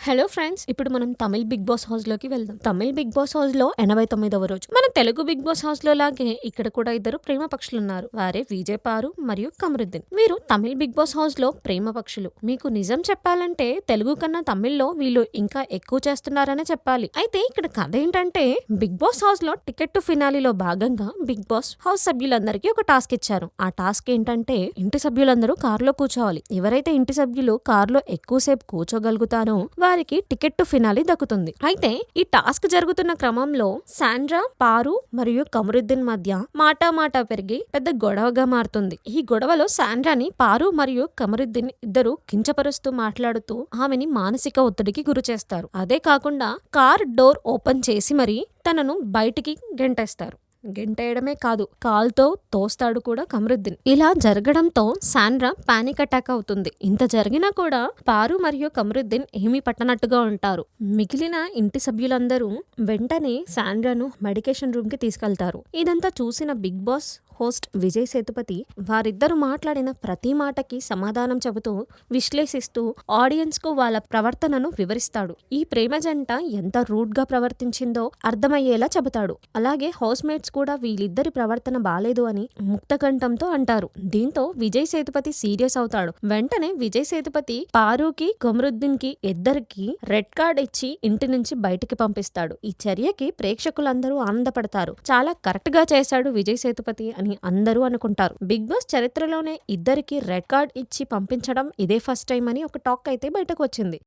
Hello friends, ఇప్పుడు మనం Tamil big boss house లోకి వెళ్దాం. తమిళ్ బిగ్ బాస్ హౌస్ లో 89వ రోజు. మన తెలుగు బిగ్ బాస్ హౌస్ లో లాగే ఇక్కడ కూడా ఇద్దరు ప్రేమ పక్షులు ఉన్నారు. వారే విజయ్ పారు మరియు కమరుద్దీన్. వీరు తమిళ్ బిగ్ బాస్ హౌస్ లో ప్రేమ పక్షులు. మీకు నిజం చెప్పాలంటే తెలుగు కన్నా తమిళ్లో వీళ్ళు ఇంకా ఎక్కువ చేస్తున్నారనే చెప్పాలి. అయితే ఇక్కడ కథ ఏంటంటే, బిగ్ బాస్ హౌస్ లో టికెట్ టు ఫినాలీలో భాగంగా బిగ్ బాస్ హౌస్ సభ్యులందరికీ ఒక టాస్క్ ఇచ్చారు. ఆ టాస్క్ ఏంటంటే, ఇంటి సభ్యులందరూ కారులో కూర్చోవాలి. ఎవరైతే ఇంటి సభ్యులు కారులో ఎక్కువసేపు కూర్చోగలుగుతారో వారికి టికెట్ టు ఫినాలి దక్కుతుంది. అయితే ఈ టాస్క్ జరుగుతున్న క్రమంలో శాండ్రా, పారు మరియు కమరుద్దీన్ మధ్య మాట పెరిగి పెద్ద గొడవగా మారుతుంది. ఈ గొడవలో శాండ్రాని పారు మరియు కమరుద్దీన్ ఇద్దరు కించపరుస్తూ మాట్లాడుతూ ఆమెని మానసిక ఒత్తిడికి గురి చేస్తారు. అదే కాకుండా కార్ డోర్ ఓపెన్ చేసి మరి తనను బయటికి గెంటేస్తారు. గెంటేయడమే కాదు, కాల్తో తోస్తాడు కూడా కమరుద్దీన్. ఇలా జరగడంతో శాండ్రా పానిక్ అటాక్ అవుతుంది. ఇంత జరిగినా కూడా పారు మరియు కమరుద్దీన్ ఏమీ పట్టనట్టుగా ఉంటారు. మిగిలిన ఇంటి సభ్యులందరూ వెంటనే శాండ్రాను మెడికేషన్ రూమ్ కి తీసుకెళ్తారు. ఇదంతా చూసిన Bigg Boss host Vijay Sethupathi వారిద్దరు మాట్లాడిన ప్రతి మాటకి సమాధానం చెబుతూ విశ్లేషిస్తూ ఆడియన్స్ కు వాళ్ళ ప్రవర్తనను వివరిస్తాడు. ఈ ప్రేమ జంట ఎంత రూడ్ గా ప్రవర్తించిందో అర్థమయ్యేలా చెబుతాడు. అలాగే హౌస్ మేట్స్ కూడా వీళ్ళిద్దరి ప్రవర్తన బాలేదు అని ముక్తకంఠంతో అంటారు. దీంతో విజయ్ సేతుపతి సీరియస్ అవుతాడు. వెంటనే విజయ్ సేతుపతి పారుకి కమరుద్దీన్ కి ఇద్దరికి రెడ్ కార్డ్ ఇచ్చి ఇంటి నుంచి బయటికి పంపిస్తాడు. ఈ చర్యకి ప్రేక్షకులందరూ ఆనందపడతారు. చాలా కరెక్ట్ గా చేశాడు విజయ్ సేతుపతి అని అందరూ అనుకుంటారు. బిగ్ బాస్ చరిత్రలోనే ఇద్దరికి రెడ్ కార్డ్ ఇచ్చి పంపించడం ఇదే ఫస్ట్ టైం అని ఒక టాక్ అయితే బయటకు వచ్చింది.